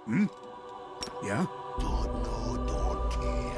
Hmm? Yeah? Don't know, don't care.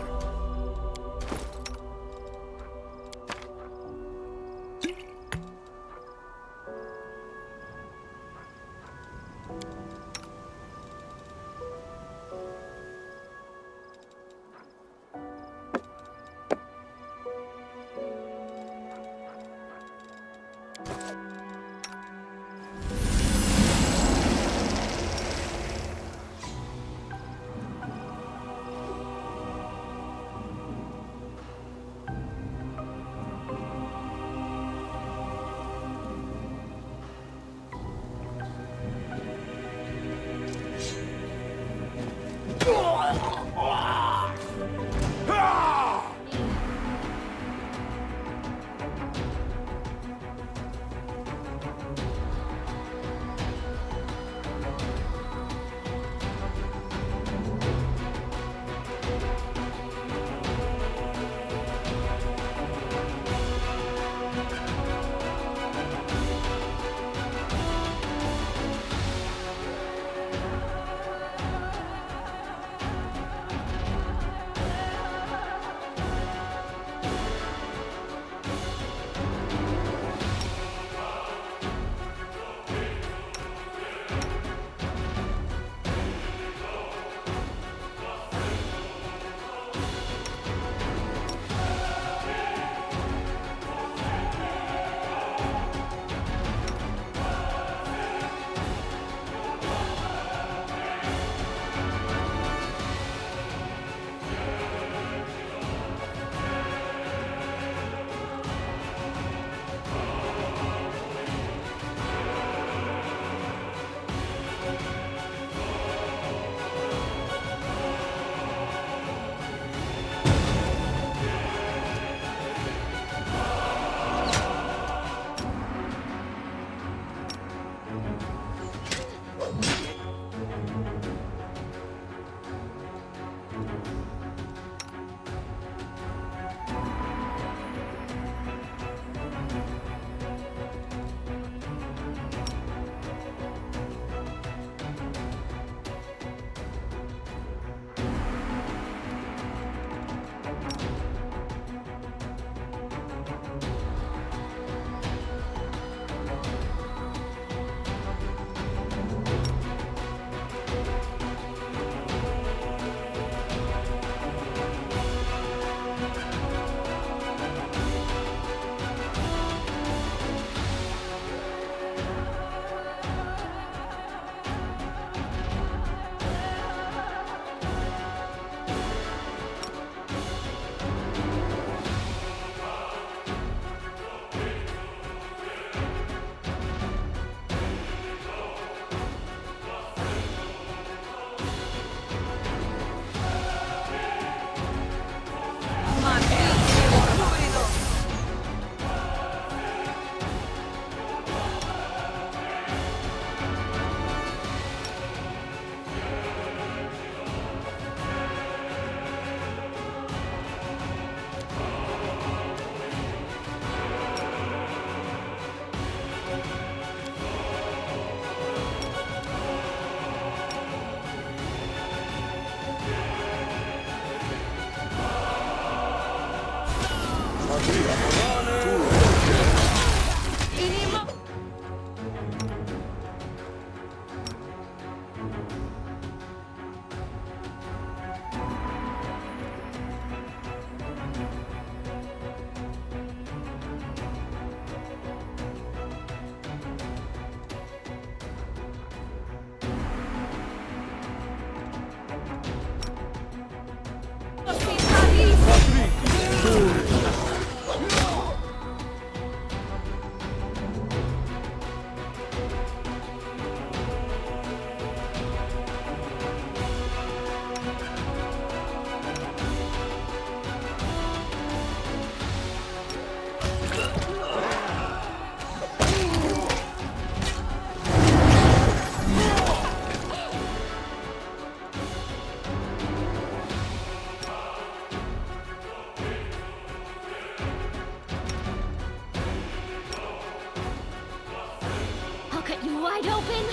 wide open.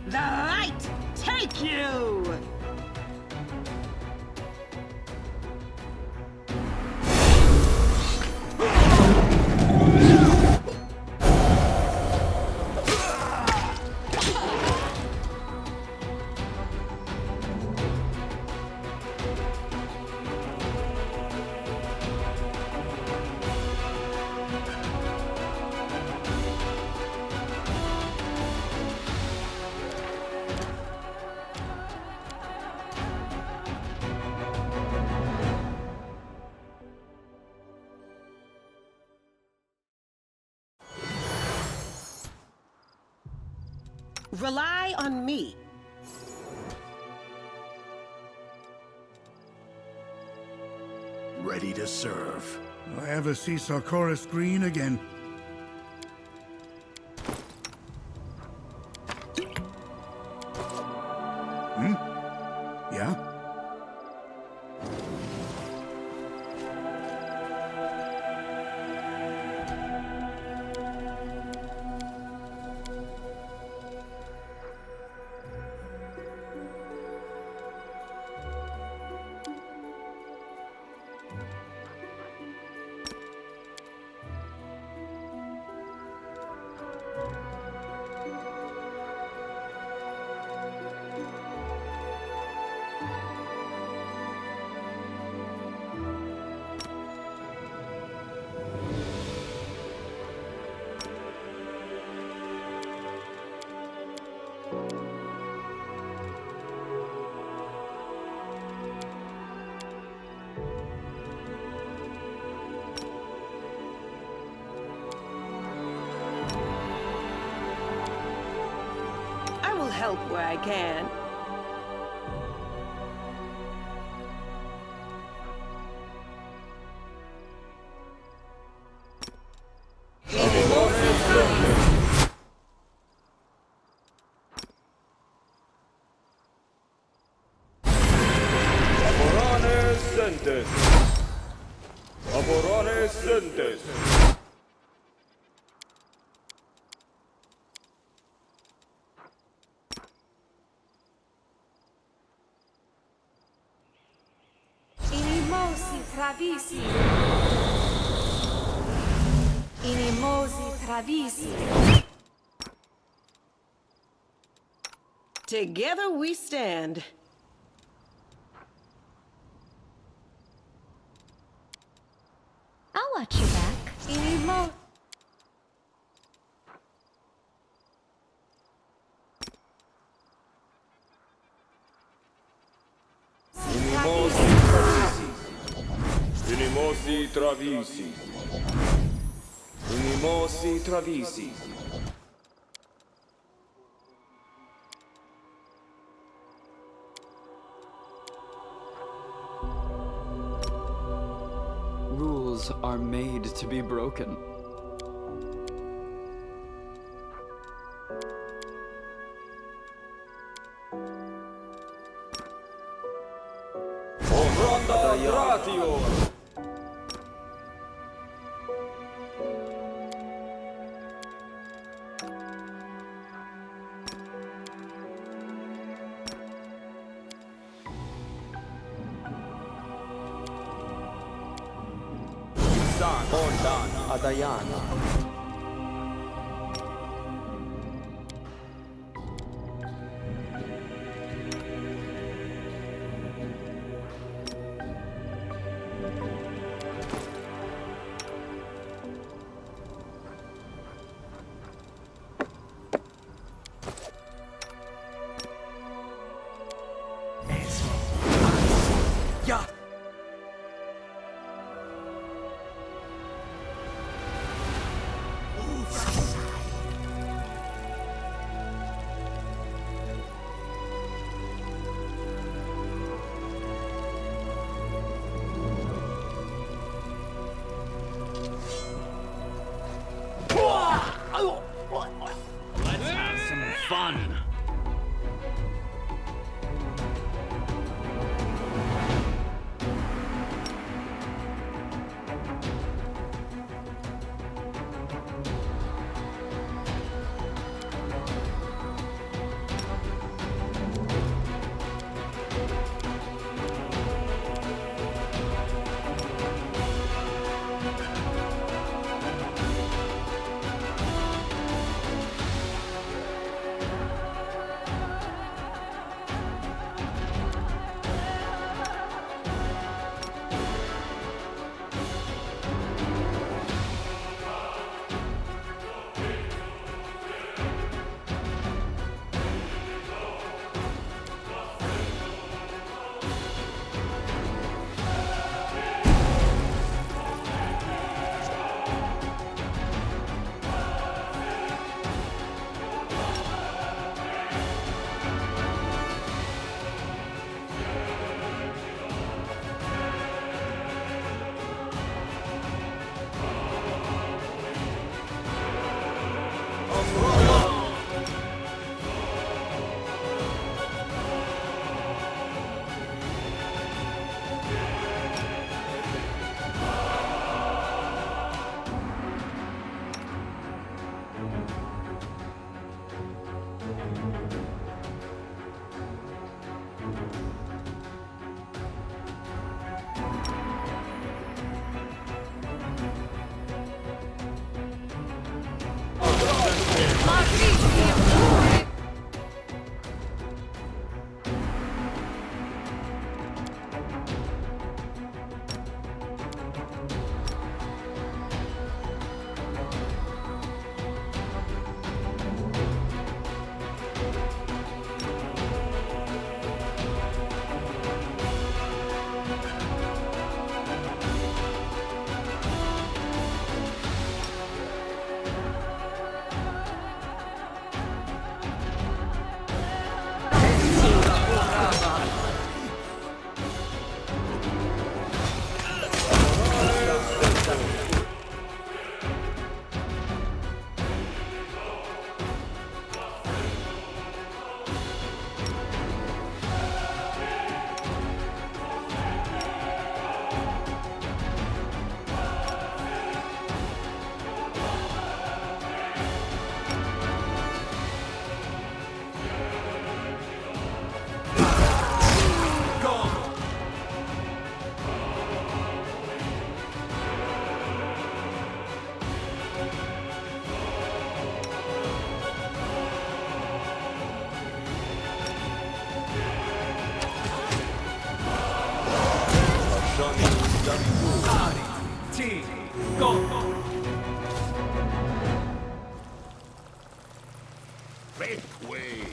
The light take you! Rely on me. Ready to serve. I ever see Sarkoris green again. Hmm? Yeah? I will help where I can. Inimosi travisi. Inimosi travisi. Together we stand. I'll watch your back. Inimo. Inimosi travisi. Inimosi travisi. Rules are made to be broken. Adayana. Make way.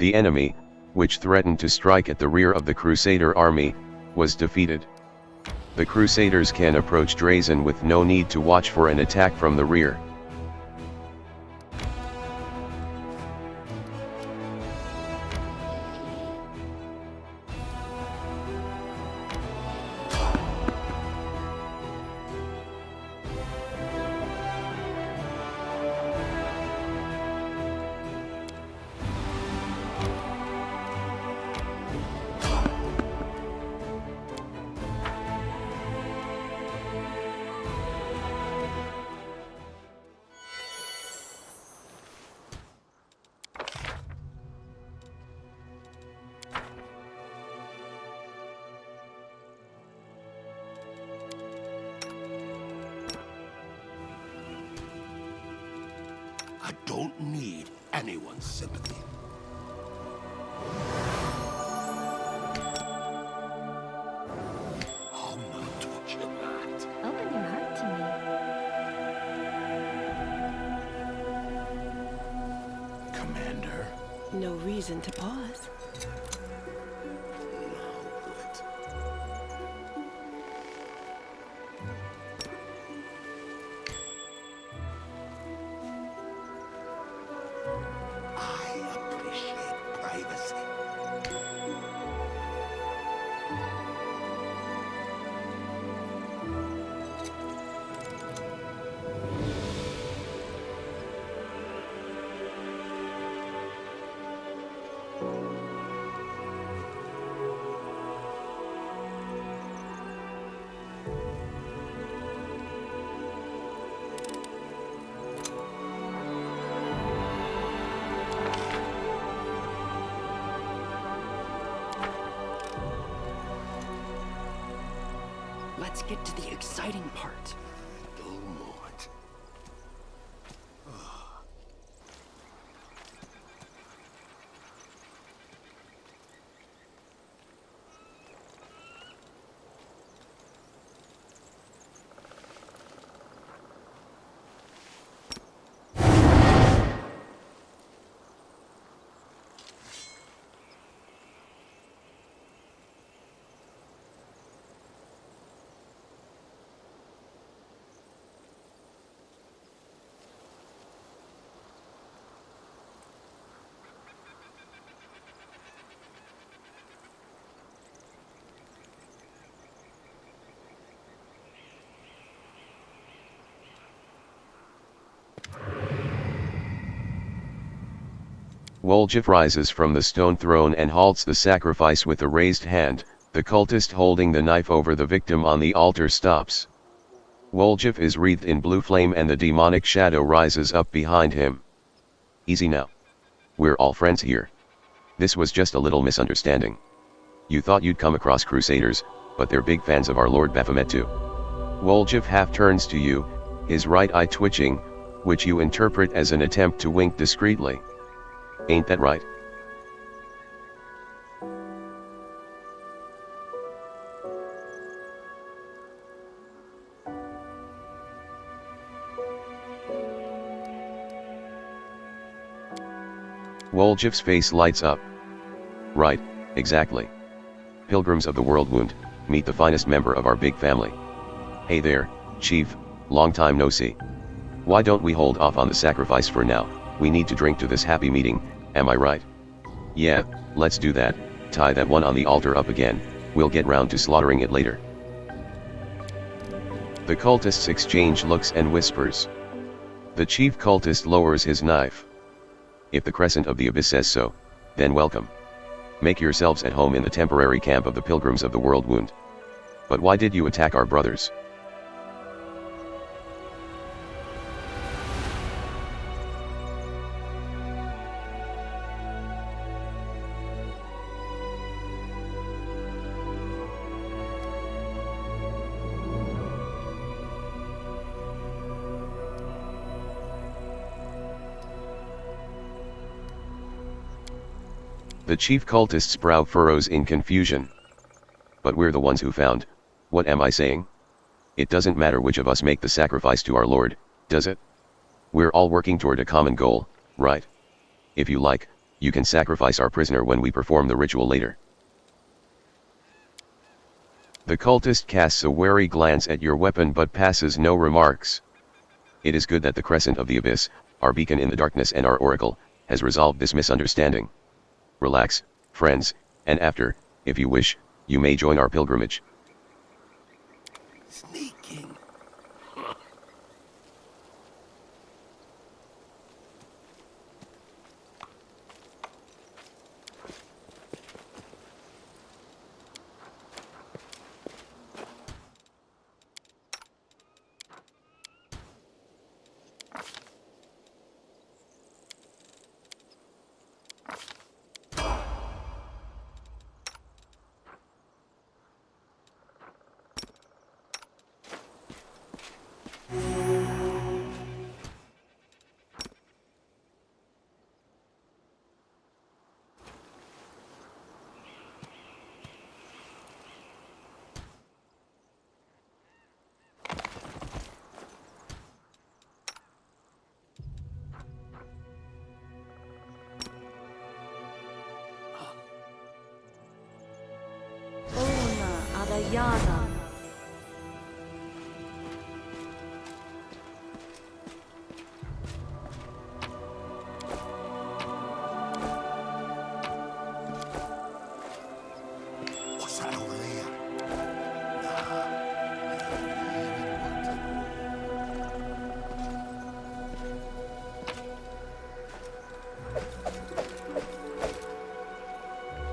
The enemy, which threatened to strike at the rear of the Crusader army, was defeated. The Crusaders can approach Drazen with no need to watch for an attack from the rear. I don't need anyone's sympathy. I'll not touch your that. Open your heart to me. Commander. No reason to pause. Now what? I appreciate privacy. Let's get to the exciting part. Dull moment. Woljif rises from the stone throne and halts the sacrifice with a raised hand. The cultist holding the knife over the victim on the altar stops. Woljif is wreathed in blue flame and the demonic shadow rises up behind him. Easy now. We're all friends here. This was just a little misunderstanding. You thought you'd come across Crusaders, but they're big fans of our Lord Baphomet too. Woljif half turns to you, his right eye twitching, which you interpret as an attempt to wink discreetly. Ain't that right? Woljif's face lights up. Right, exactly. Pilgrims of the World Wound, meet the finest member of our big family. Hey there, Chief, long time no see. Why don't we hold off on the sacrifice for now? We need to drink to this happy meeting, am I right? Yeah, let's do that. Tie that one on the altar up again, we'll get round to slaughtering it later. The cultists exchange looks and whispers. The chief cultist lowers his knife. If the Crescent of the Abyss says so, then welcome. Make yourselves at home in the temporary camp of the Pilgrims of the World Wound. But why did you attack our brothers? The chief cultist's brow furrows in confusion. But we're the ones who found. What am I saying? It doesn't matter which of us make the sacrifice to our Lord, does it? We're all working toward a common goal, right? If you like, you can sacrifice our prisoner when we perform the ritual later. The cultist casts a wary glance at your weapon but passes no remarks. It is good that the Crescent of the Abyss, our beacon in the darkness and our oracle, has resolved this misunderstanding. Relax, friends, and after, if you wish, you may join our pilgrimage. Sneaking. Una Adayana. What's that over there? Nah, I don't really want to.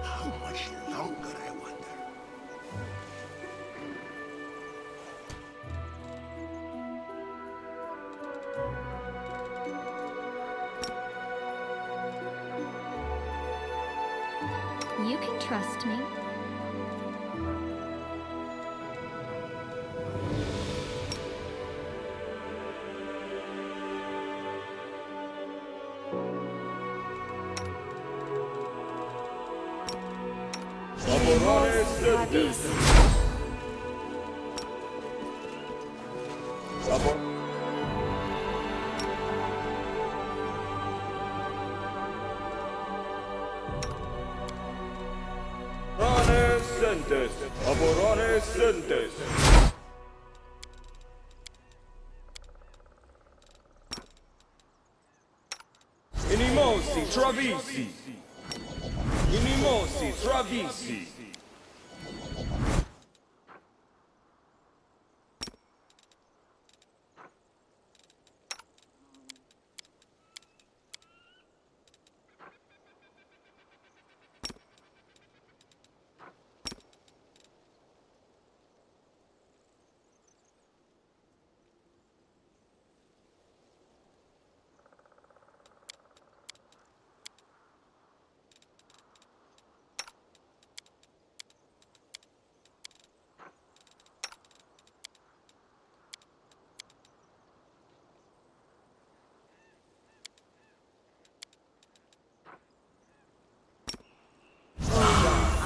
How much longer, I wonder? You can trust me. Laborare sendes. Laborare sendes. Laborare sendes. Inimosi travisi. Inimosi travisi.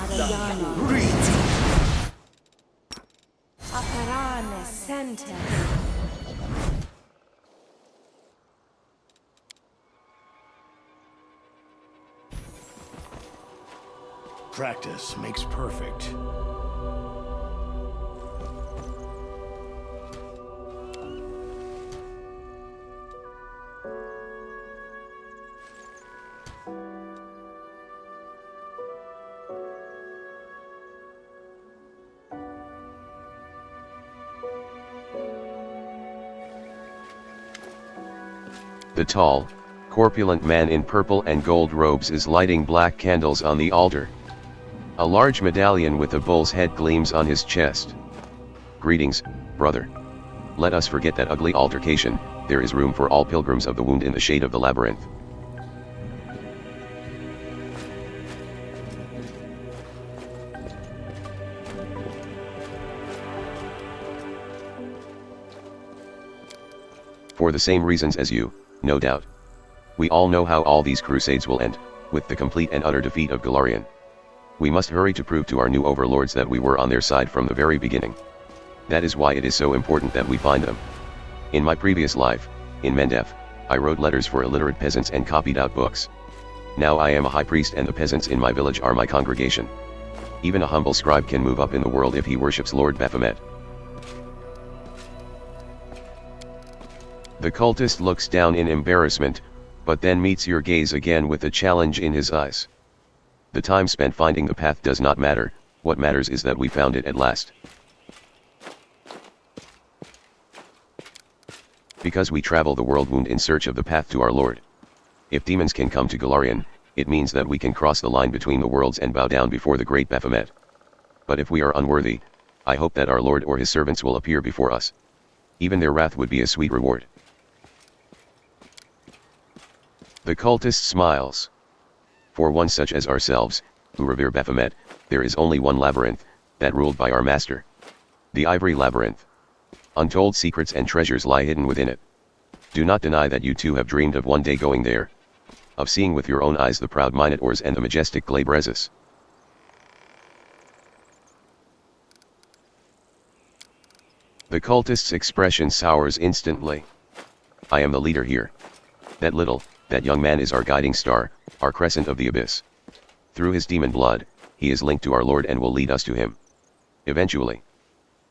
Adayana. Aparane Sente. Practice makes perfect. The tall, corpulent man in purple and gold robes is lighting black candles on the altar. A large medallion with a bull's head gleams on his chest. Greetings, brother. Let us forget that ugly altercation, there is room for all pilgrims of the wound in the shade of the labyrinth. For the same reasons as you, no doubt. We all know how all these crusades will end, with the complete and utter defeat of Galarian. We must hurry to prove to our new overlords that we were on their side from the very beginning. That is why it is so important that we find them. In my previous life, in Mendef, I wrote letters for illiterate peasants and copied out books. Now I am a high priest and the peasants in my village are my congregation. Even a humble scribe can move up in the world if he worships Lord Baphomet. The cultist looks down in embarrassment, but then meets your gaze again with a challenge in his eyes. The time spent finding the path does not matter, what matters is that we found it at last. Because we travel the world wound in search of the path to our Lord. If demons can come to Golarion, it means that we can cross the line between the worlds and bow down before the great Baphomet. But if we are unworthy, I hope that our Lord or his servants will appear before us. Even their wrath would be a sweet reward. The cultist smiles. For one such as ourselves, who revere Baphomet, there is only one labyrinth, that ruled by our master. The Ivory Labyrinth. Untold secrets and treasures lie hidden within it. Do not deny that you too have dreamed of one day going there. Of seeing with your own eyes the proud Minotaurs and the majestic Glabrezes. The cultist's expression sours instantly. I am the leader here. That young man is our guiding star, our crescent of the abyss. Through his demon blood, he is linked to our Lord and will lead us to him. Eventually.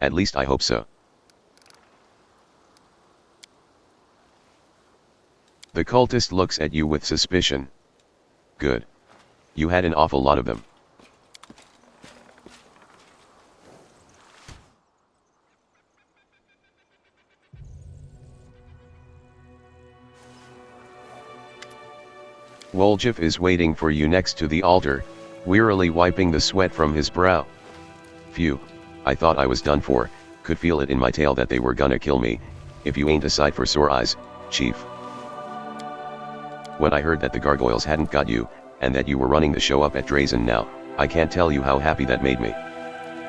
At least I hope so. The cultist looks at you with suspicion. Good. You had an awful lot of them. Woljif is waiting for you next to the altar, wearily wiping the sweat from his brow. Phew, I thought I was done for, could feel it in my tail that they were gonna kill me, if you ain't a sight for sore eyes, chief. When I heard that the gargoyles hadn't got you, and that you were running the show up at Drazen now, I can't tell you how happy that made me.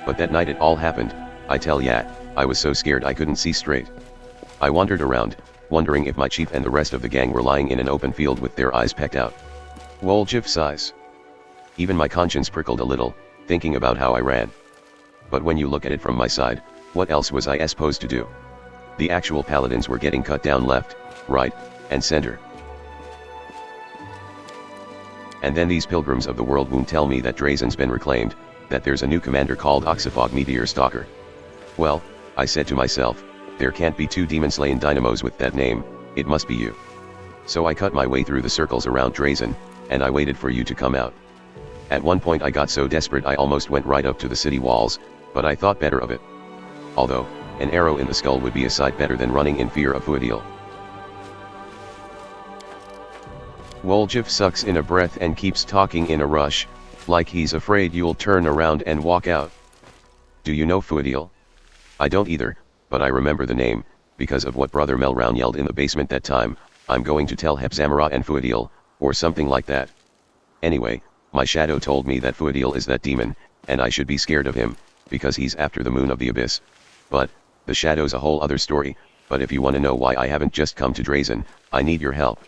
But that night it all happened, I tell ya, I was so scared I couldn't see straight. I wandered around, wondering if my chief and the rest of the gang were lying in an open field with their eyes pecked out. Woljif sighs. Even my conscience prickled a little, thinking about how I ran. But when you look at it from my side, what else was I supposed to do? The actual paladins were getting cut down left, right, and center. And then these pilgrims of the world wound tell me that Drazen's been reclaimed, that there's a new commander called Oxifog Meteor Stalker. Well, I said to myself, there can't be two demon-slaying dynamos with that name, it must be you. So I cut my way through the circles around Drazen, and I waited for you to come out. At one point I got so desperate I almost went right up to the city walls, but I thought better of it. Although, an arrow in the skull would be a sight better than running in fear of Fuadil. Woljif sucks in a breath and keeps talking in a rush, like he's afraid you'll turn around and walk out. Do you know Fuadil? I don't either, but I remember the name, because of what Brother Melround yelled in the basement that time, I'm going to tell Hepzamara and Fuadil, or something like that. Anyway, my shadow told me that Fuadil is that demon, and I should be scared of him, because he's after the moon of the abyss. But, the shadow's a whole other story, but if you want to know why I haven't just come to Drazen, I need your help.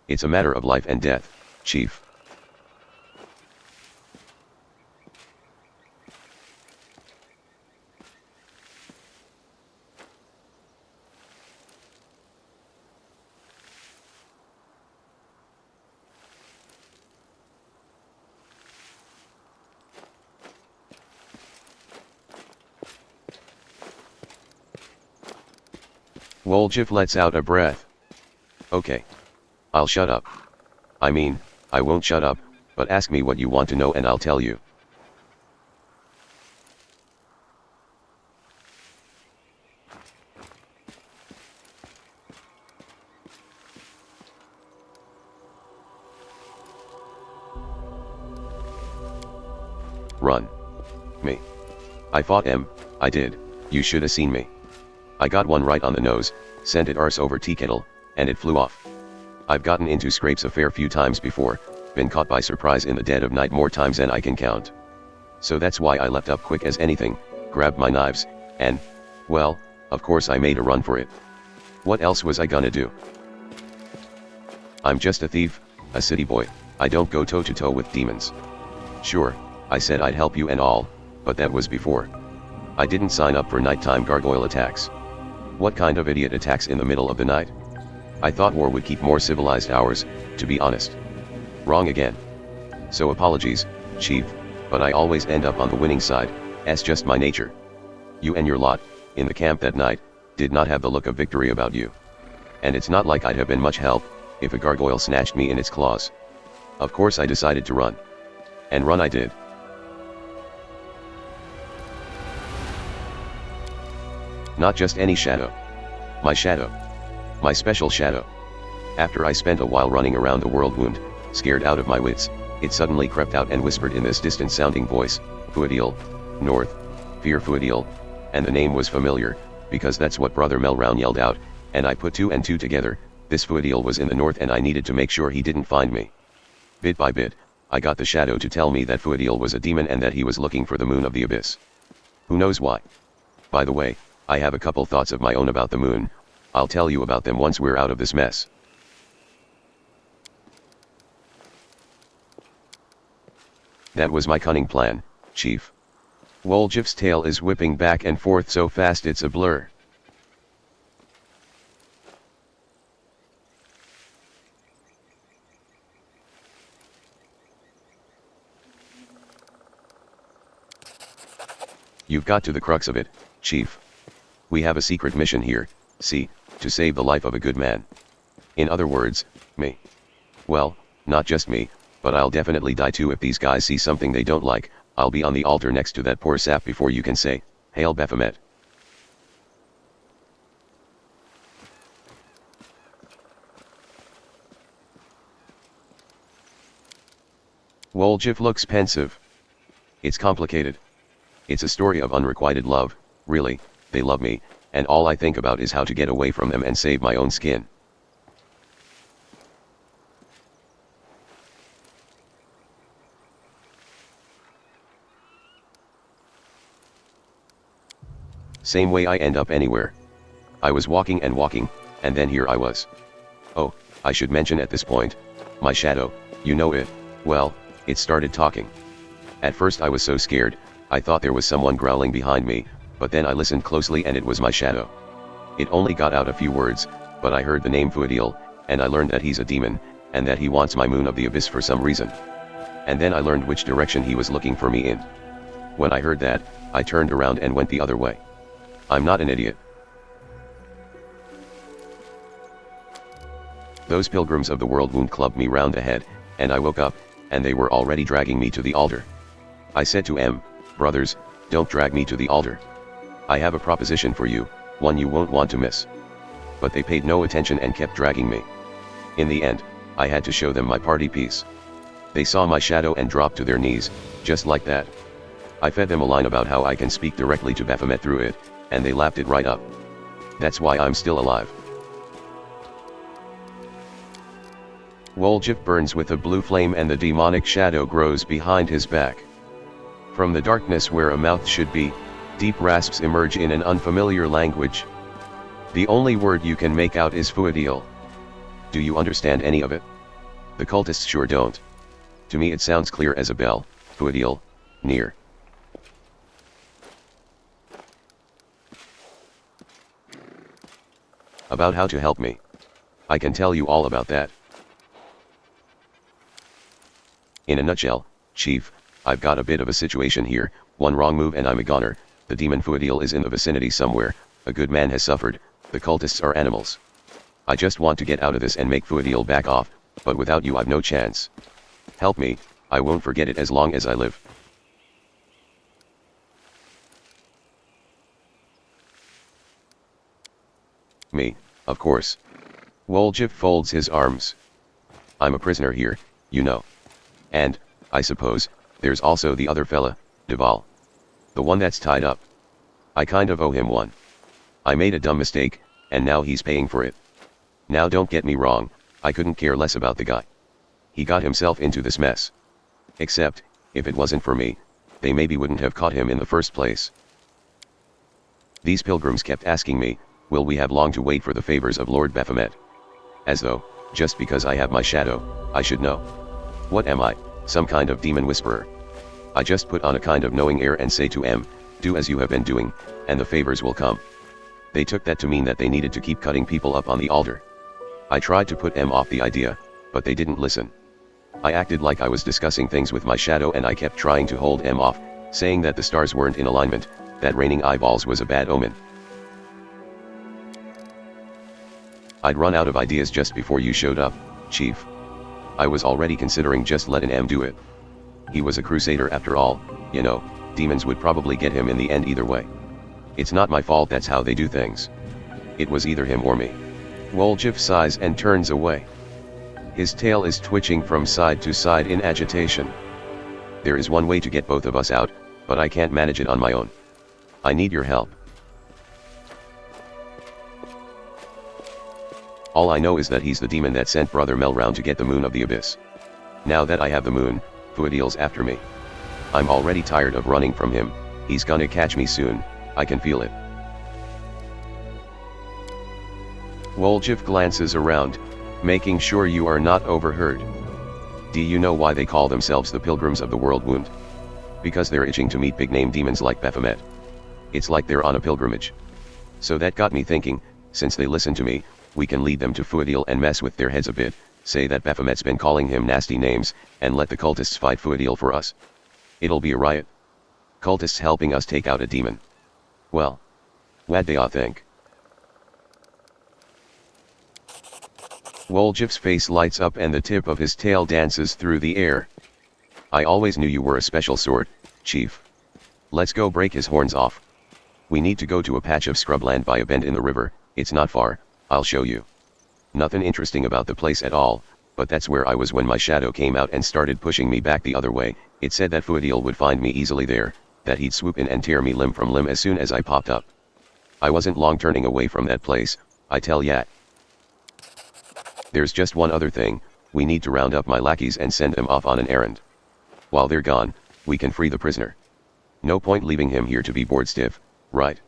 It's a matter of life and death, chief. Woljif lets out a breath. Okay. I'll shut up. I mean, I won't shut up, but ask me what you want to know and I'll tell you. Run. Me. I fought him, I did, you should have seen me. I got one right on the nose, sent it arse over tea kettle, and it flew off. I've gotten into scrapes a fair few times before, been caught by surprise in the dead of night more times than I can count. So that's why I leapt up quick as anything, grabbed my knives, and, well, of course I made a run for it. What else was I gonna do? I'm just a thief, a city boy, I don't go toe to toe with demons. Sure, I said I'd help you and all, but that was before. I didn't sign up for nighttime gargoyle attacks. What kind of idiot attacks in the middle of the night? I thought war would keep more civilized hours, to be honest. Wrong again. So apologies, Chief, but I always end up on the winning side, that's just my nature. You and your lot, in the camp that night, did not have the look of victory about you. And it's not like I'd have been much help, if a gargoyle snatched me in its claws. Of course I decided to run. And run I did. Not just any shadow. My shadow. My special shadow. After I spent a while running around the world wound, scared out of my wits, it suddenly crept out and whispered in this distant sounding voice, Fuadil, North, Fear Fuadil, and the name was familiar, because that's what Brother Melround yelled out, and I put 2 and 2 together, this Fuadil was in the north and I needed to make sure he didn't find me. Bit by bit, I got the shadow to tell me that Fuadil was a demon and that he was looking for the moon of the abyss. Who knows why? By the way, I have a couple thoughts of my own about the moon, I'll tell you about them once we're out of this mess. That was my cunning plan, Chief. Woljif's tail is whipping back and forth so fast it's a blur. You've got to the crux of it, Chief. We have a secret mission here, see, to save the life of a good man. In other words, me. Well, not just me, but I'll definitely die too if these guys see something they don't like. I'll be on the altar next to that poor sap before you can say, Hail Baphomet. Woljif looks pensive. It's complicated. It's a story of unrequited love, really, they love me, and all I think about is how to get away from them and save my own skin. Same way I end up anywhere. I was walking, and then here I was. Oh, I should mention at this point, my shadow, you know it, well, it started talking. At first I was so scared, I thought there was someone growling behind me, but then I listened closely and it was my shadow. It only got out a few words, but I heard the name Fuadil, and I learned that he's a demon, and that he wants my moon of the abyss for some reason. And then I learned which direction he was looking for me in. When I heard that, I turned around and went the other way. I'm not an idiot. Those pilgrims of the world wound clubbed me round the head, and I woke up, and they were already dragging me to the altar. I said to them, brothers, don't drag me to the altar. I have a proposition for you, one you won't want to miss. But they paid no attention and kept dragging me. In the end, I had to show them my party piece. They saw my shadow and dropped to their knees, just like that. I fed them a line about how I can speak directly to Baphomet through it, and they lapped it right up. That's why I'm still alive. Woljif burns with a blue flame and the demonic shadow grows behind his back. From the darkness where a mouth should be, deep rasps emerge in an unfamiliar language. The only word you can make out is Fuadil. Do you understand any of it? The cultists sure don't. To me it sounds clear as a bell, Fuadil, near. About how to help me. I can tell you all about that. In a nutshell, Chief, I've got a bit of a situation here, one wrong move and I'm a goner, the demon Fuadil is in the vicinity somewhere, a good man has suffered, the cultists are animals. I just want to get out of this and make Fuadil back off, but without you I've no chance. Help me, I won't forget it as long as I live. Me, of course. Woljif folds his arms. I'm a prisoner here, you know. And, I suppose, there's also the other fella, Duval. The one that's tied up. I kind of owe him one. I made a dumb mistake, and now he's paying for it. Now don't get me wrong, I couldn't care less about the guy. He got himself into this mess. Except, if it wasn't for me, they maybe wouldn't have caught him in the first place. These pilgrims kept asking me, will we have long to wait for the favors of Lord Baphomet? As though, just because I have my shadow, I should know. What am I, some kind of demon whisperer? I just put on a kind of knowing air and say to them, do as you have been doing, and the favors will come. They took that to mean that they needed to keep cutting people up on the altar. I tried to put them off the idea, but they didn't listen. I acted like I was discussing things with my shadow and I kept trying to hold him off, saying that the stars weren't in alignment, that raining eyeballs was a bad omen. I'd run out of ideas just before you showed up, Chief. I was already considering just letting him do it. He was a crusader after all, you know, demons would probably get him in the end either way. It's not my fault, that's how they do things. It was either him or me. Woljif sighs and turns away. His tail is twitching from side to side in agitation. There is one way to get both of us out, but I can't manage it on my own. I need your help. All I know is that he's the demon that sent Brother Mel round to get the moon of the abyss. Now that I have the moon, Fuadil's after me. I'm already tired of running from him, he's gonna catch me soon, I can feel it. Woljif glances around, making sure you are not overheard. Do you know why they call themselves the Pilgrims of the World Wound? Because they're itching to meet big-name demons like Baphomet. It's like they're on a pilgrimage. So that got me thinking, since they listen to me, we can lead them to Fuadil and mess with their heads a bit, say that Baphomet's been calling him nasty names, and let the cultists fight Fuadil for us. It'll be a riot. Cultists helping us take out a demon. Well, what do y'all think? Woljif's face lights up and the tip of his tail dances through the air. I always knew you were a special sort, Chief. Let's go break his horns off. We need to go to a patch of scrubland by a bend in the river, it's not far, I'll show you. Nothing interesting about the place at all, but that's where I was when my shadow came out and started pushing me back the other way. It said that Fuadil would find me easily there, that he'd swoop in and tear me limb from limb as soon as I popped up. I wasn't long turning away from that place, I tell ya. There's just one other thing, we need to round up my lackeys and send them off on an errand. While they're gone, we can free the prisoner. No point leaving him here to be bored stiff, right?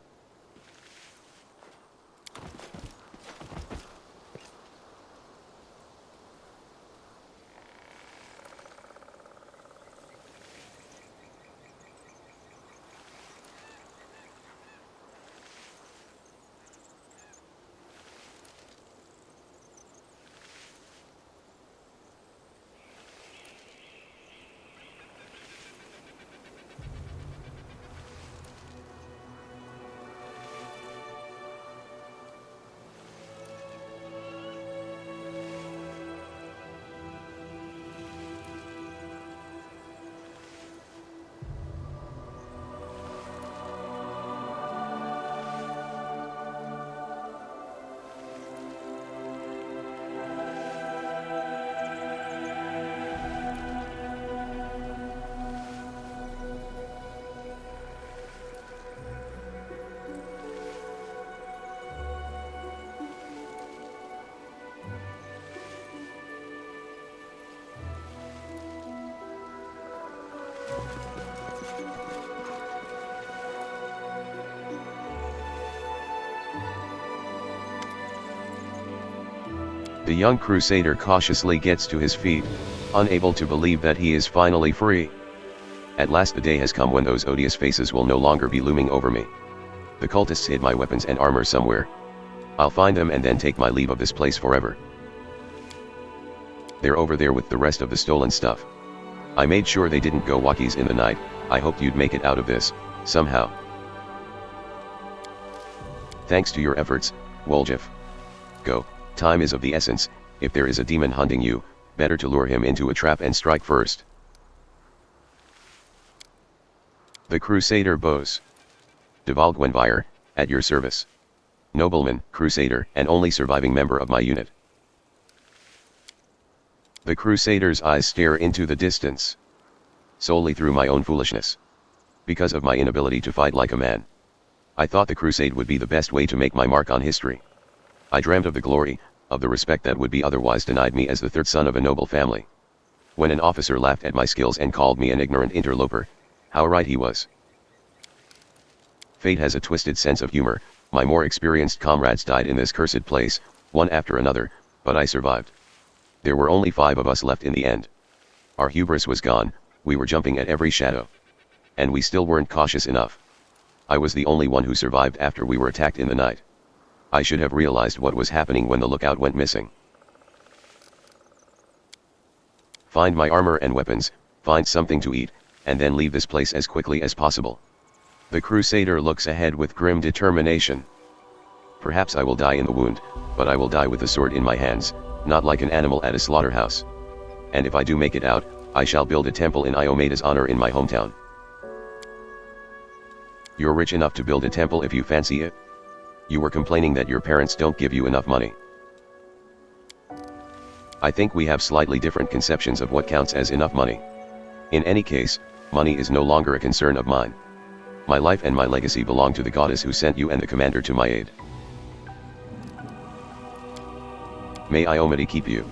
The young crusader cautiously gets to his feet, unable to believe that he is finally free. At last the day has come when those odious faces will no longer be looming over me. The cultists hid my weapons and armor somewhere. I'll find them and then take my leave of this place forever. They're over there with the rest of the stolen stuff. I made sure they didn't go walkies in the night, I hoped you'd make it out of this, somehow. Thanks to your efforts, Woljif. Go. Time is of the essence, if there is a demon hunting you, better to lure him into a trap and strike first. The Crusader bows. Deval Gwenvire, at your service. Nobleman, Crusader, and only surviving member of my unit. The Crusader's eyes stare into the distance. Solely through my own foolishness. Because of my inability to fight like a man. I thought the crusade would be the best way to make my mark on history. I dreamt of the glory, of the respect that would be otherwise denied me as the third son of a noble family. When an officer laughed at my skills and called me an ignorant interloper, how right he was. Fate has a twisted sense of humor, my more experienced comrades died in this cursed place, one after another, but I survived. There were only 5 of us left in the end. Our hubris was gone, we were jumping at every shadow. And we still weren't cautious enough. I was the only one who survived after we were attacked in the night. I should have realized what was happening when the lookout went missing. Find my armor and weapons, find something to eat, and then leave this place as quickly as possible. The Crusader looks ahead with grim determination. Perhaps I will die in the wound, but I will die with a sword in my hands, not like an animal at a slaughterhouse. And if I do make it out, I shall build a temple in Iomeda's honor in my hometown. You're rich enough to build a temple if you fancy it? You were complaining that your parents don't give you enough money. I think we have slightly different conceptions of what counts as enough money. In any case, money is no longer a concern of mine. My life and my legacy belong to the goddess who sent you and the commander to my aid. May Iomede keep you.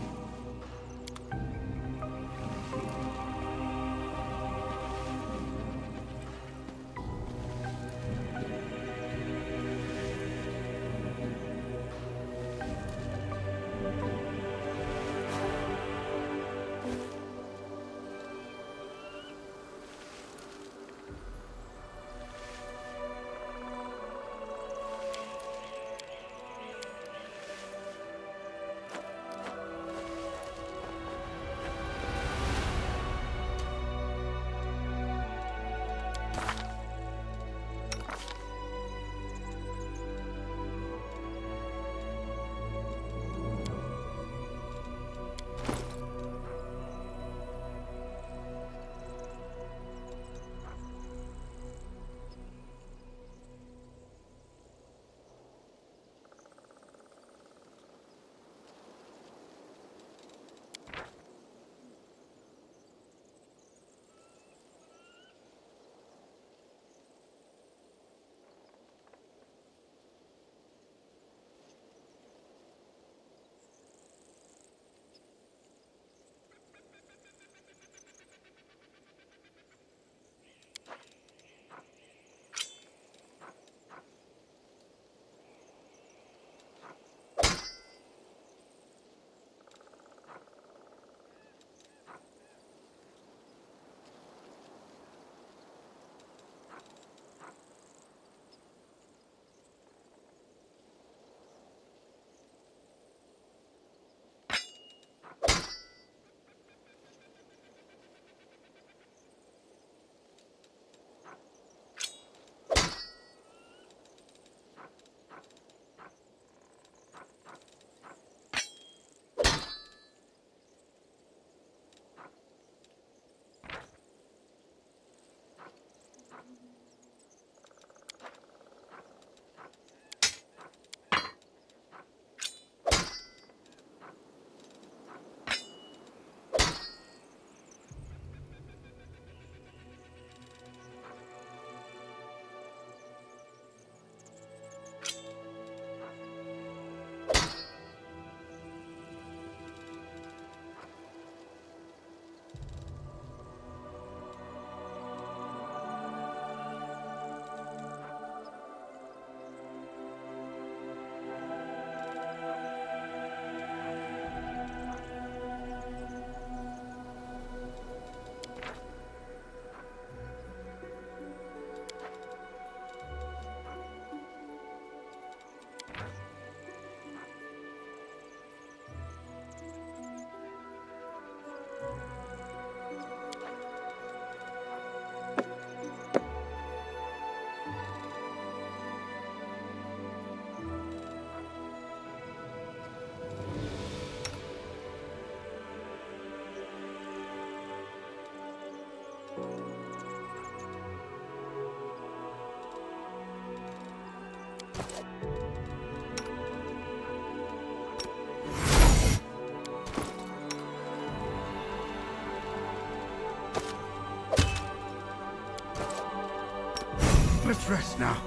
Let's rest now,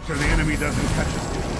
so the enemy doesn't catch us.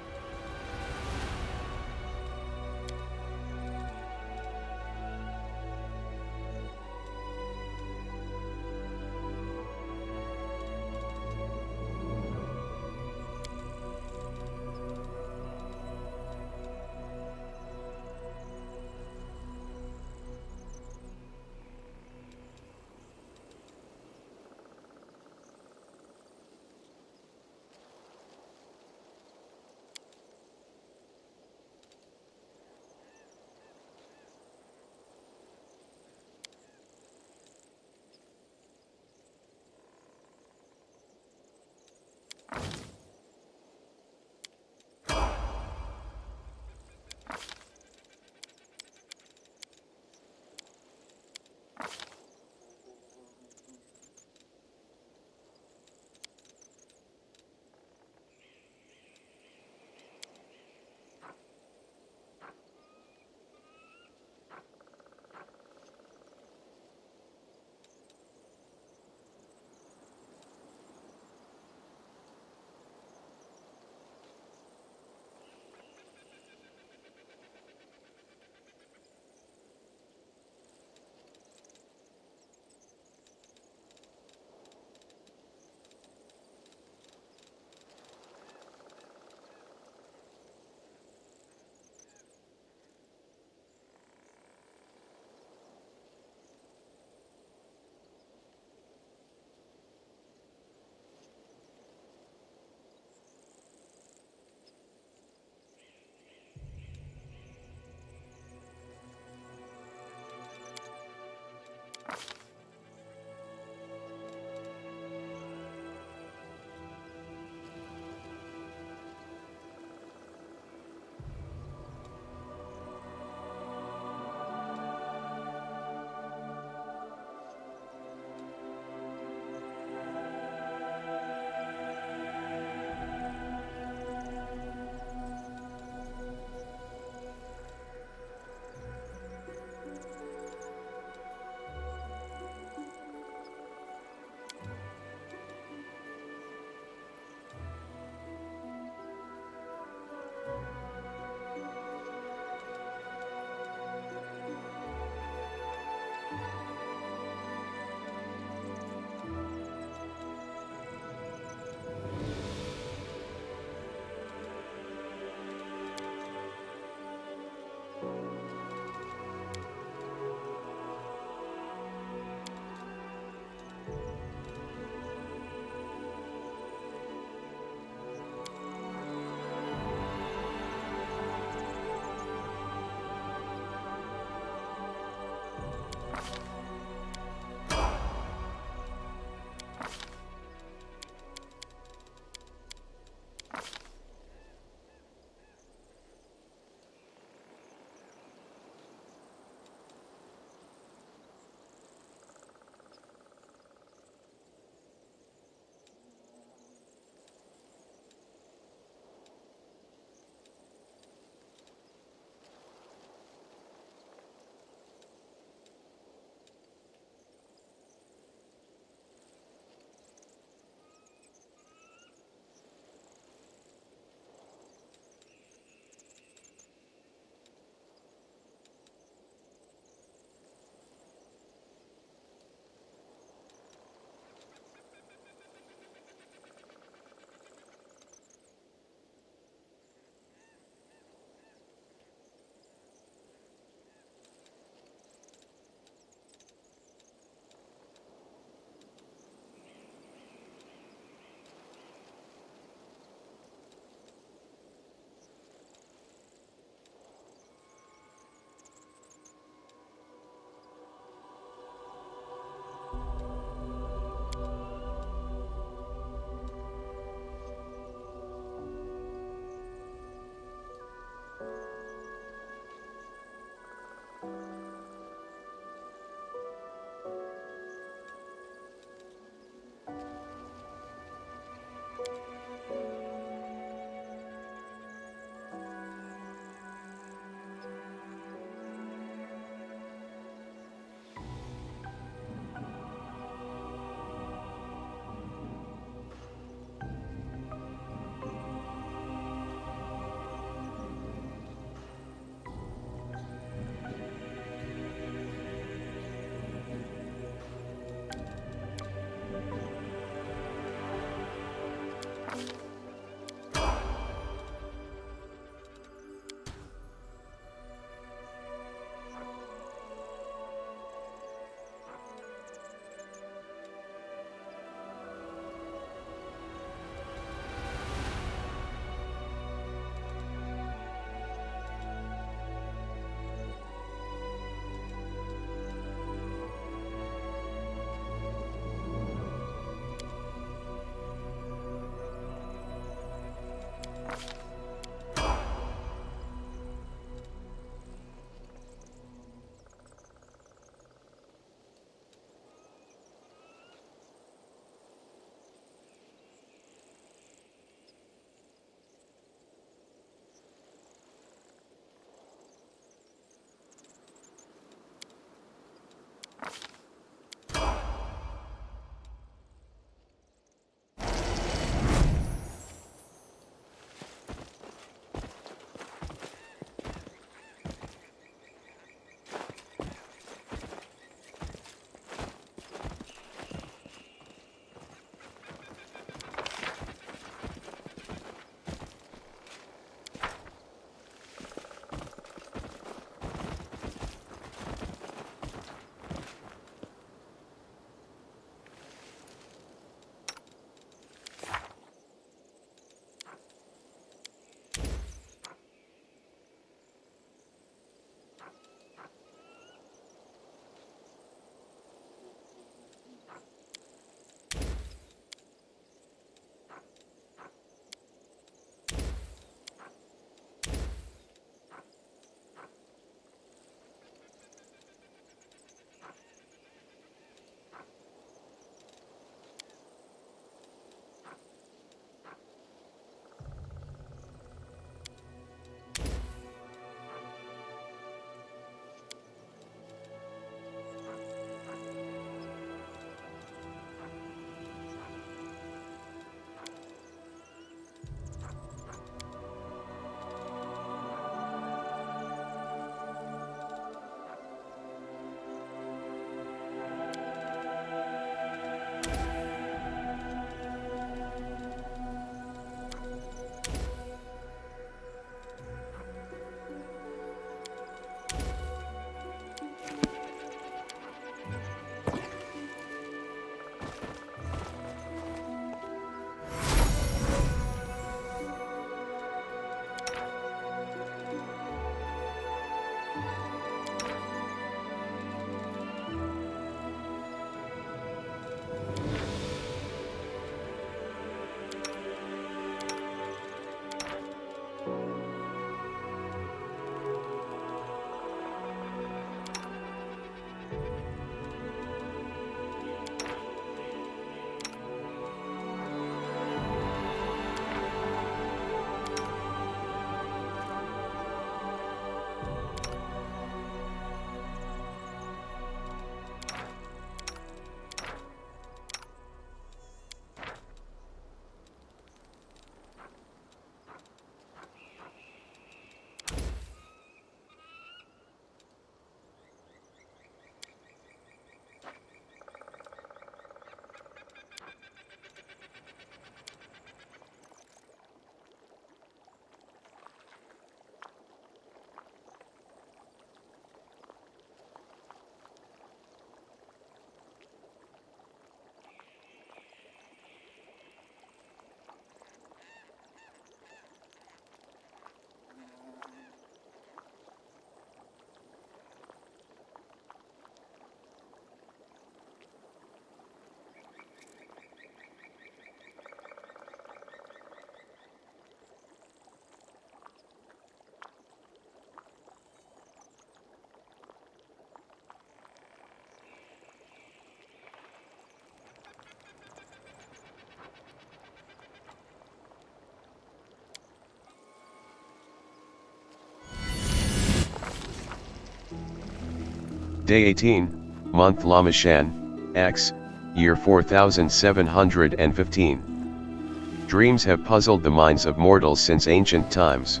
Day 18, Month Lamashan, X, Year 4715. Dreams have puzzled the minds of mortals since ancient times.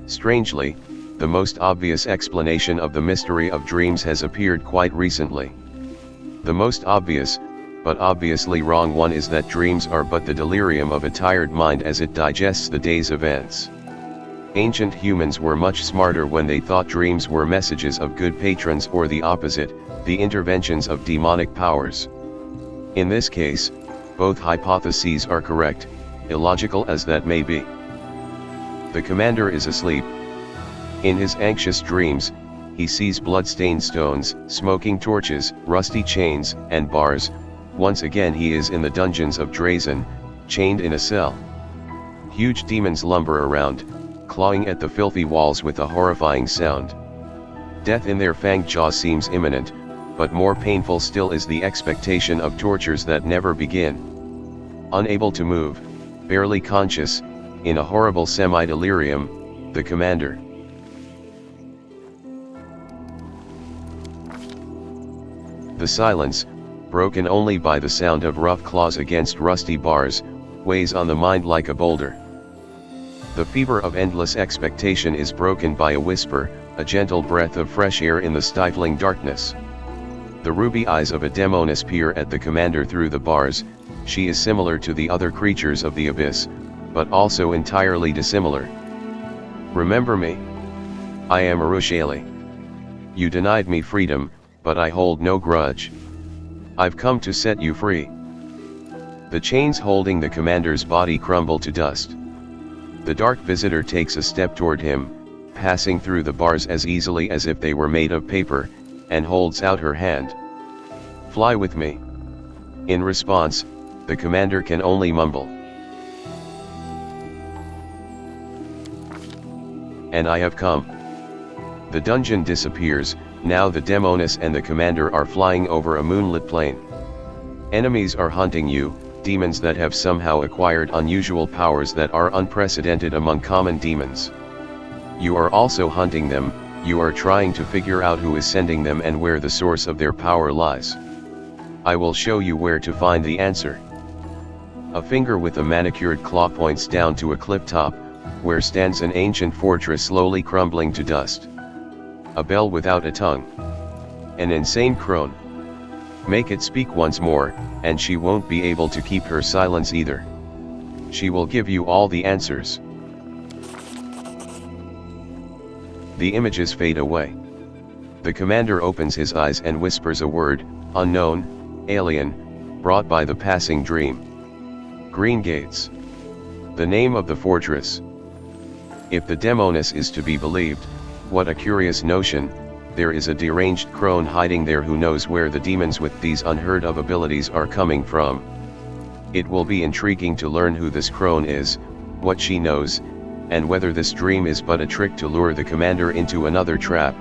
Strangely, the most obvious explanation of the mystery of dreams has appeared quite recently. The most obvious, but obviously wrong one is that dreams are but the delirium of a tired mind as it digests the day's events. Ancient humans were much smarter when they thought dreams were messages of good patrons or the opposite, the interventions of demonic powers. In this case, both hypotheses are correct, illogical as that may be. The commander is asleep. In his anxious dreams, he sees blood-stained stones, smoking torches, rusty chains, and bars. Once again he is in the dungeons of Drazen, chained in a cell. Huge demons lumber around, clawing at the filthy walls with a horrifying sound. Death in their fanged jaws seems imminent, but more painful still is the expectation of tortures that never begin. Unable to move, barely conscious, in a horrible semi-delirium, the commander. The silence, broken only by the sound of rough claws against rusty bars, weighs on the mind like a boulder. The fever of endless expectation is broken by a whisper, a gentle breath of fresh air in the stifling darkness. The ruby eyes of a demoness peer at the commander through the bars. She is similar to the other creatures of the abyss, but also entirely dissimilar. Remember me? I am Arushali. You denied me freedom, but I hold no grudge. I've come to set you free. The chains holding the commander's body crumble to dust. The dark visitor takes a step toward him, passing through the bars as easily as if they were made of paper, and holds out her hand. Fly with me. In response, the commander can only mumble. And I have come. The dungeon disappears. Now the demoness and the commander are flying over a moonlit plain. Enemies are hunting you, demons that have somehow acquired unusual powers that are unprecedented among common demons. You are also hunting them. You are trying to figure out who is sending them and where the source of their power lies. I will show you where to find the answer. A finger with a manicured claw points down to a cliff top, where stands an ancient fortress slowly crumbling to dust. A bell without a tongue. An insane crone. Make it speak once more, and she won't be able to keep her silence either. She will give you all the answers. The images fade away. The commander opens his eyes and whispers a word, unknown, alien, brought by the passing dream. Green Gates. The name of the fortress. If the demoness is to be believed, what a curious notion, there is a deranged crone hiding there who knows where the demons with these unheard of abilities are coming from. It will be intriguing to learn who this crone is, what she knows, and whether this dream is but a trick to lure the commander into another trap.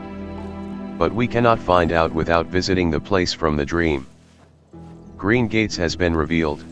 But we cannot find out without visiting the place from the dream. Green Gates has been revealed.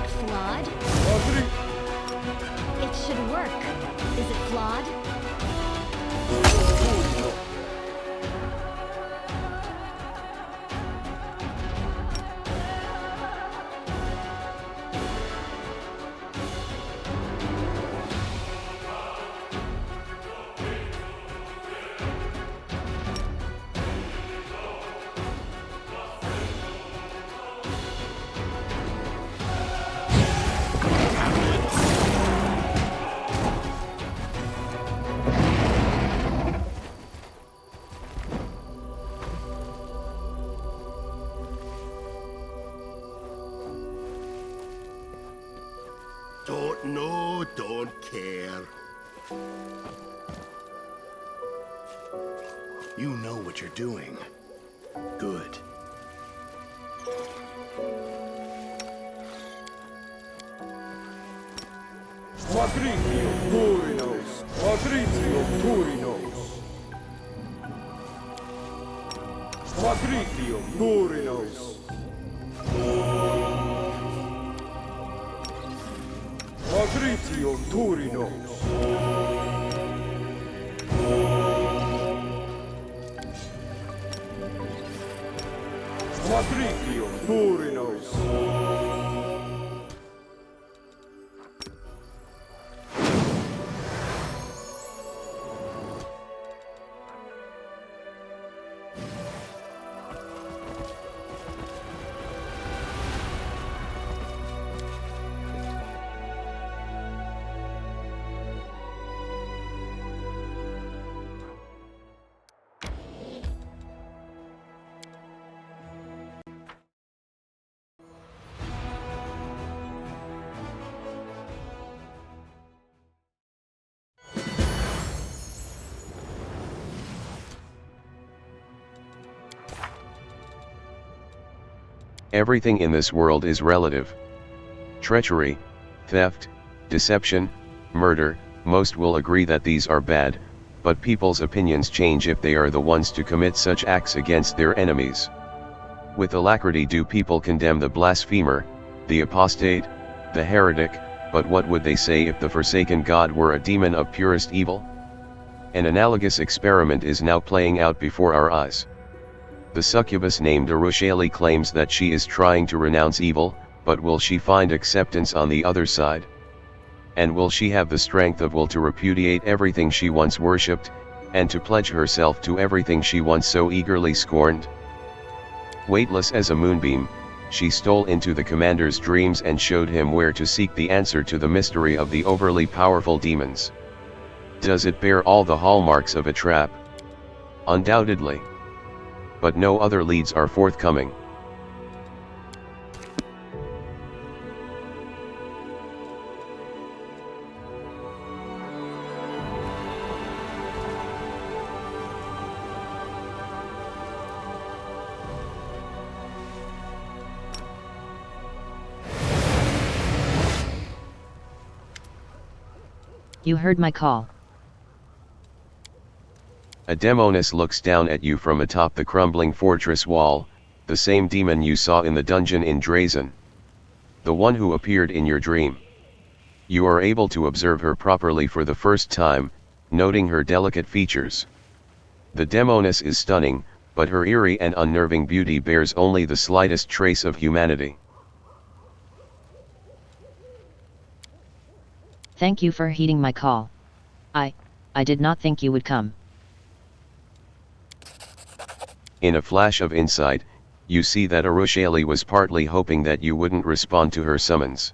flawed? Agri. It should work. Is it flawed? Don't know, don't care. You know what you're doing. Good. Patrizio Turinos. Patrizio Turinos. Patrizio Turinos. Patrizio Turinos. Patrizio Turinos. Everything in this world is relative. Treachery, theft, deception, murder, most will agree that these are bad, but people's opinions change if they are the ones to commit such acts against their enemies. With alacrity do people condemn the blasphemer, the apostate, the heretic, but what would they say if the forsaken God were a demon of purest evil? An analogous experiment is now playing out before our eyes. The succubus named Arushali claims that she is trying to renounce evil, but will she find acceptance on the other side? And will she have the strength of will to repudiate everything she once worshipped, and to pledge herself to everything she once so eagerly scorned? Weightless as a moonbeam, she stole into the commander's dreams and showed him where to seek the answer to the mystery of the overly powerful demons. Does it bear all the hallmarks of a trap? Undoubtedly. But no other leads are forthcoming. You heard my call. A demoness looks down at you from atop the crumbling fortress wall, the same demon you saw in the dungeon in Drazen. The one who appeared in your dream. You are able to observe her properly for the first time, noting her delicate features. The demoness is stunning, but her eerie and unnerving beauty bears only the slightest trace of humanity. Thank you for heeding my call. I did not think you would come. In a flash of insight, you see that Arushali was partly hoping that you wouldn't respond to her summons.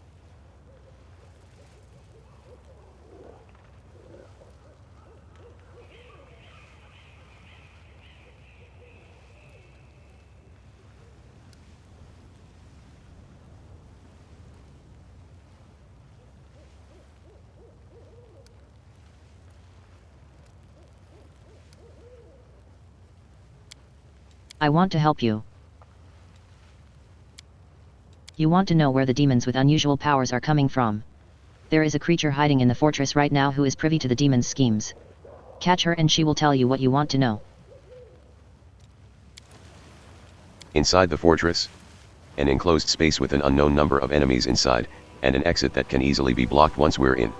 I want to help you. You want to know where the demons with unusual powers are coming from. There is a creature hiding in the fortress right now who is privy to the demon's schemes. Catch her and she will tell you what you want to know. Inside the fortress? an enclosed space with an unknown number of enemies inside, and an exit that can easily be blocked once we're in.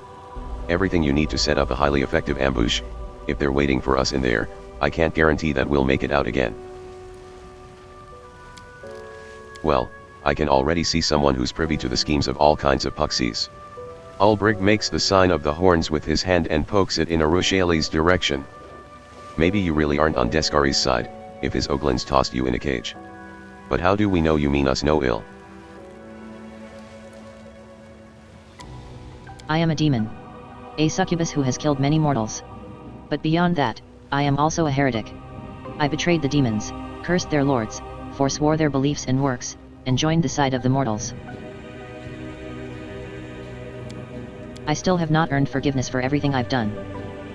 Everything you need to set up a highly effective ambush. If they're waiting for us in there, I can't guarantee that we'll make it out again. Well, I can already see someone who's privy to the schemes of all kinds of puxies. Ulbrig makes the sign of the horns with his hand and pokes it in Arushali's direction. Maybe you really aren't on Deskari's side, if his Oglins tossed you in a cage. But how do we know you mean us no ill? I am a demon. A succubus who has killed many mortals. But beyond that, I am also a heretic. I betrayed the demons, cursed their lords, forswore their beliefs and works, and joined the side of the mortals. I still have not earned forgiveness for everything I've done.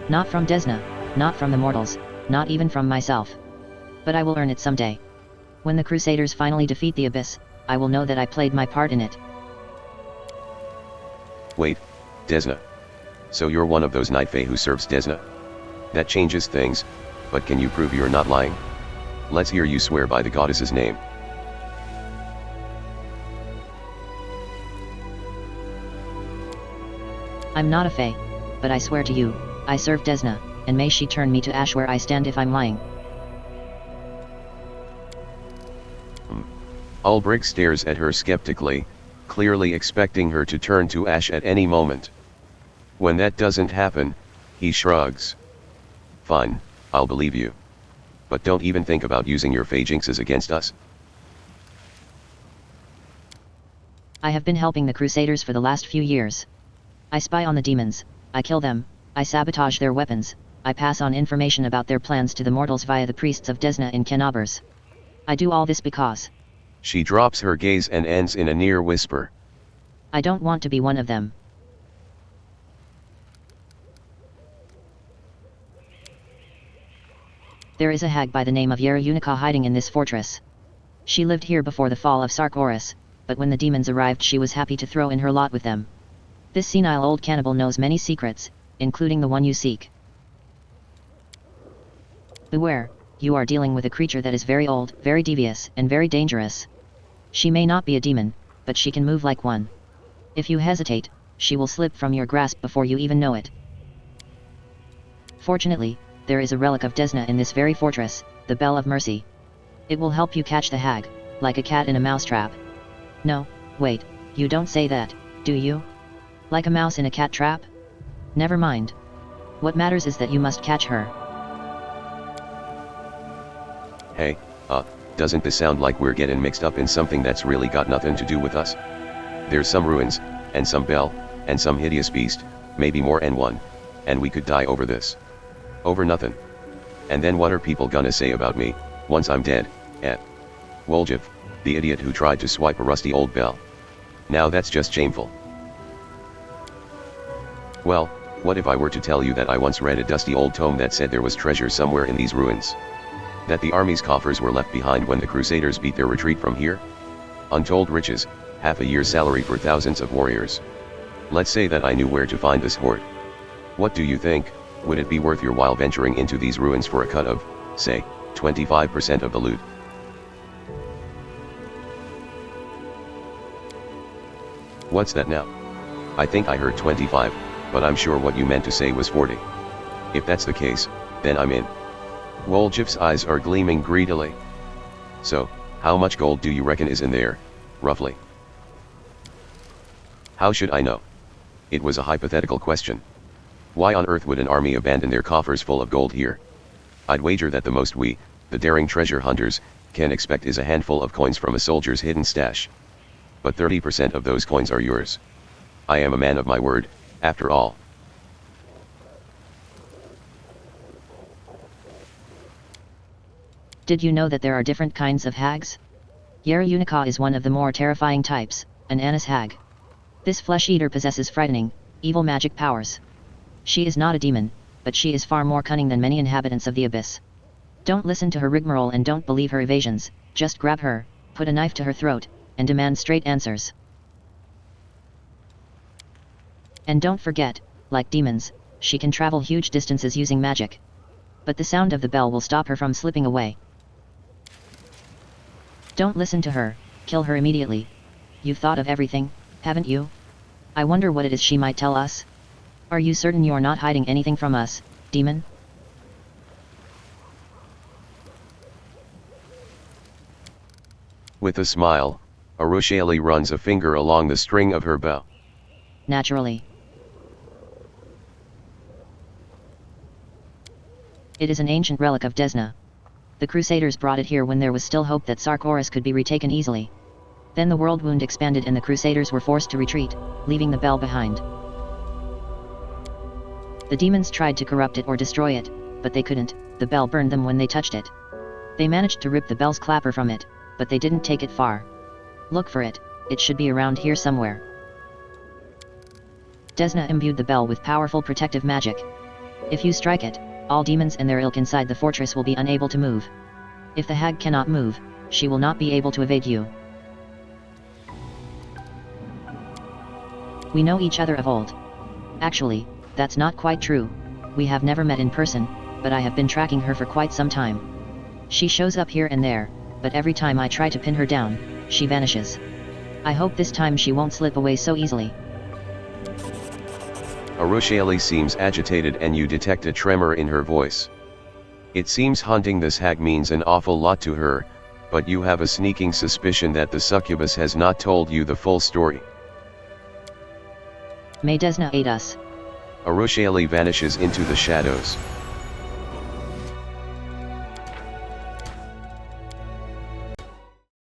Not from Desna, not from the mortals, not even from myself. But I will earn it someday. When the Crusaders finally defeat the Abyss, I will know that I played my part in it. Wait, Desna. So you're one of those Night Fae who serves Desna? That changes things, but can you prove you're not lying? Let's hear you swear by the goddess's name. I'm not a Fae, but I swear to you, I serve Desna, and may she turn me to ash where I stand if I'm lying. Ulbrig stares at her skeptically, clearly expecting her to turn to ash at any moment. When that doesn't happen, he shrugs. Fine, I'll believe you. But don't even think about using your Fae jinxes against us. I have been helping the Crusaders for the last few years. I spy on the demons, I kill them, I sabotage their weapons, I pass on information about their plans to the mortals via the priests of Desna in Kenabers. I do all this because... She drops her gaze and ends in a near whisper. I don't want to be one of them. There is a hag by the name of Yera Unica hiding in this fortress. She lived here before the fall of Sark-Oris, but when the demons arrived she was happy to throw in her lot with them. This senile old cannibal knows many secrets, including the one you seek. Beware, you are dealing with a creature that is very old, very devious, and very dangerous. She may not be a demon, but she can move like one. If you hesitate, she will slip from your grasp before you even know it. Fortunately, there is a relic of Desna in this very fortress, the Bell of Mercy. It will help you catch the hag, like a cat in a mousetrap. No, wait, you don't say that, do you? Like a mouse in a cat trap? Never mind. What matters is that you must catch her. Hey, doesn't this sound like we're getting mixed up in something that's really got nothing to do with us? There's some ruins, and some bell, and some hideous beast, maybe more than one, and we could die over this. Over nothing. And then what are people gonna say about me, once I'm dead, Woljif, the idiot who tried to swipe a rusty old bell. Now that's just shameful. Well, what if I were to tell you that I once read a dusty old tome that said there was treasure somewhere in these ruins? That the army's coffers were left behind when the Crusaders beat their retreat from here? Untold riches, half a year's salary for thousands of warriors. Let's say that I knew where to find this hoard. What do you think, would it be worth your while venturing into these ruins for a cut of, say, 25% of the loot? What's that now? I think I heard 25, but I'm sure what you meant to say was 40. If that's the case, then I'm in. Woljif's eyes are gleaming greedily. So, how much gold do you reckon is in there, roughly? How should I know? It was a hypothetical question. Why on earth would an army abandon their coffers full of gold here? I'd wager that the most we, the daring treasure hunters, can expect is a handful of coins from a soldier's hidden stash. But 30% of those coins are yours. I am a man of my word, after all. Did you know that there are different kinds of hags? Yera Unica is one of the more terrifying types, an Anis hag. This flesh-eater possesses frightening, evil magic powers. She is not a demon, but she is far more cunning than many inhabitants of the Abyss. Don't listen to her rigmarole and don't believe her evasions, just grab her, put a knife to her throat, and demand straight answers. And don't forget, like demons, she can travel huge distances using magic. But the sound of the bell will stop her from slipping away. Don't listen to her, Kill her immediately. You've thought of everything, haven't you? I wonder what it is she might tell us. Are you certain you're not hiding anything from us, demon? With a smile, Arushaeli runs a finger along the string of her bow. Naturally. It is an ancient relic of Desna. The Crusaders brought it here when there was still hope that Sarkoris could be retaken easily. Then the world wound expanded and the Crusaders were forced to retreat, leaving the bell behind. The demons tried to corrupt it or destroy it, but they couldn't. The bell burned them when they touched it. They managed to rip the bell's clapper from it, but they didn't take it far. Look for it, it should be around here somewhere. Desna imbued the bell with powerful protective magic. If you strike it, all demons and their ilk inside the fortress will be unable to move. If the hag cannot move, she will not be able to evade you. We know each other of old. Actually, that's not quite true. We have never met in person, but I have been tracking her for quite some time. She shows up here and there, but every time I try to pin her down, she vanishes. I hope this time she won't slip away so easily. Arushaeli seems agitated and you detect a tremor in her voice. It seems hunting this hag means an awful lot to her, but you have a sneaking suspicion that the succubus has not told you the full story. May Desna aid us. Arushaeli vanishes into the shadows.